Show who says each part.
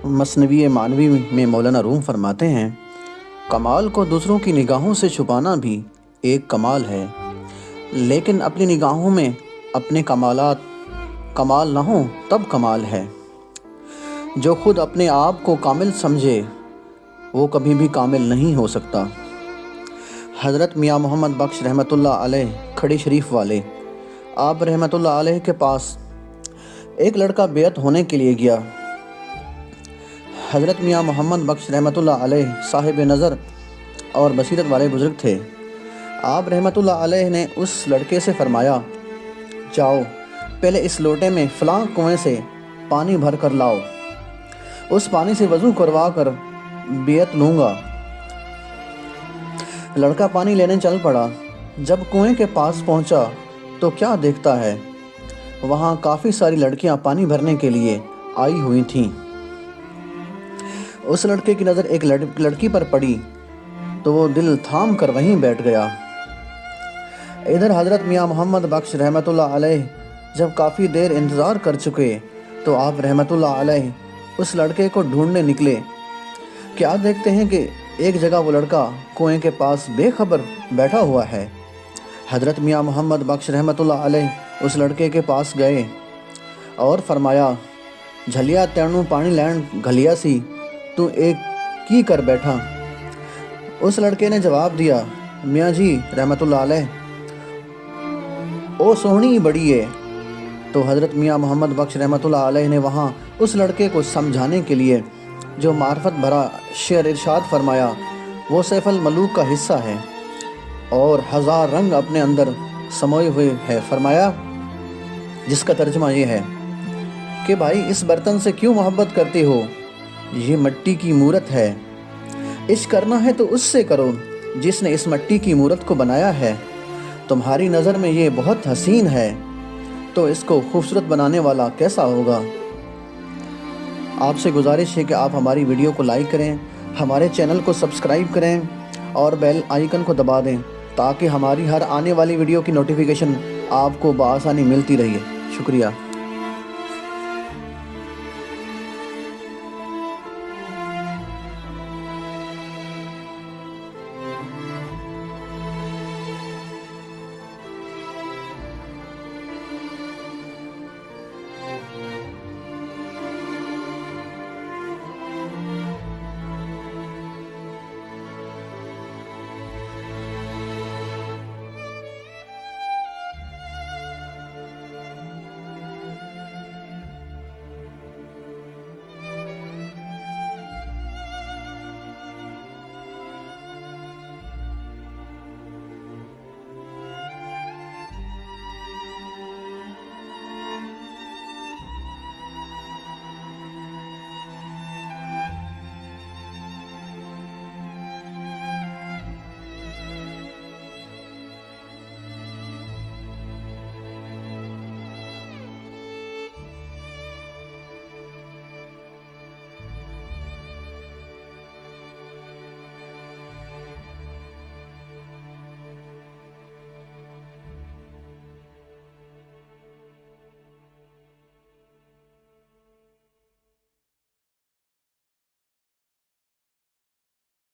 Speaker 1: مثنوی معنوی میں مولانا روم فرماتے ہیں، کمال کو دوسروں کی نگاہوں سے چھپانا بھی ایک کمال ہے، لیکن اپنی نگاہوں میں اپنے کمالات کمال نہ ہوں تب کمال ہے۔ جو خود اپنے آپ کو کامل سمجھے وہ کبھی بھی کامل نہیں ہو سکتا۔ حضرت میاں محمد بخش رحمۃ اللہ علیہ کھڑی شریف والے، آپ رحمۃ اللہ علیہ کے پاس ایک لڑکا بیعت ہونے کے لیے گیا۔ حضرت میاں محمد بخش رحمۃ اللہ علیہ صاحب نظر اور بصیرت والے بزرگ تھے۔ آپ رحمۃ اللہ علیہ نے اس لڑکے سے فرمایا، جاؤ پہلے اس لوٹے میں فلاں کنویں سے پانی بھر کر لاؤ، اس پانی سے وضو کروا کر بیعت لوں گا۔ لڑکا پانی لینے چل پڑا۔ جب کنویں کے پاس پہنچا تو کیا دیکھتا ہے، وہاں کافی ساری لڑکیاں پانی بھرنے کے لیے آئی ہوئی تھیں۔ اس لڑکے کی نظر ایک لڑکی پر پڑی تو وہ دل تھام کر وہیں بیٹھ گیا۔ ادھر حضرت میاں محمد بخش رحمۃ اللہ علیہ جب کافی دیر انتظار کر چکے تو آپ رحمۃ اللہ علیہ اس لڑکے کو ڈھونڈنے نکلے۔ کیا دیکھتے ہیں کہ ایک جگہ وہ لڑکا کنویں کے پاس بے خبر بیٹھا ہوا ہے۔ حضرت میاں محمد بخش رحمۃ اللہ علیہ اس لڑکے کے پاس گئے اور فرمایا، جھلیا تینوں پانی لین گھلیا سی تو ایک کی کر بیٹھا۔ اس لڑکے نے جواب دیا، میاں جی رحمۃ اللہ علیہ او سوہنی بڑی ہے۔ تو حضرت میاں محمد بخش رحمۃ اللہ علیہ نے وہاں اس لڑکے کو سمجھانے کے لیے جو معرفت بھرا شعر ارشاد فرمایا، وہ سیف الملوک کا حصہ ہے اور ہزار رنگ اپنے اندر سموئے ہوئے ہے۔ فرمایا، جس کا ترجمہ یہ ہے کہ بھائی اس برتن سے کیوں محبت کرتے ہو، یہ مٹی کی مورت ہے، عشق کرنا ہے تو اس سے کرو جس نے اس مٹی کی مورت کو بنایا ہے۔ تمہاری نظر میں یہ بہت حسین ہے تو اس کو خوبصورت بنانے والا کیسا ہوگا۔ آپ سے گزارش ہے کہ آپ ہماری ویڈیو کو لائک کریں، ہمارے چینل کو سبسکرائب کریں اور بیل آئیکن کو دبا دیں تاکہ ہماری ہر آنے والی ویڈیو کی نوٹیفیکیشن آپ کو بآسانی ملتی رہے۔ شکریہ۔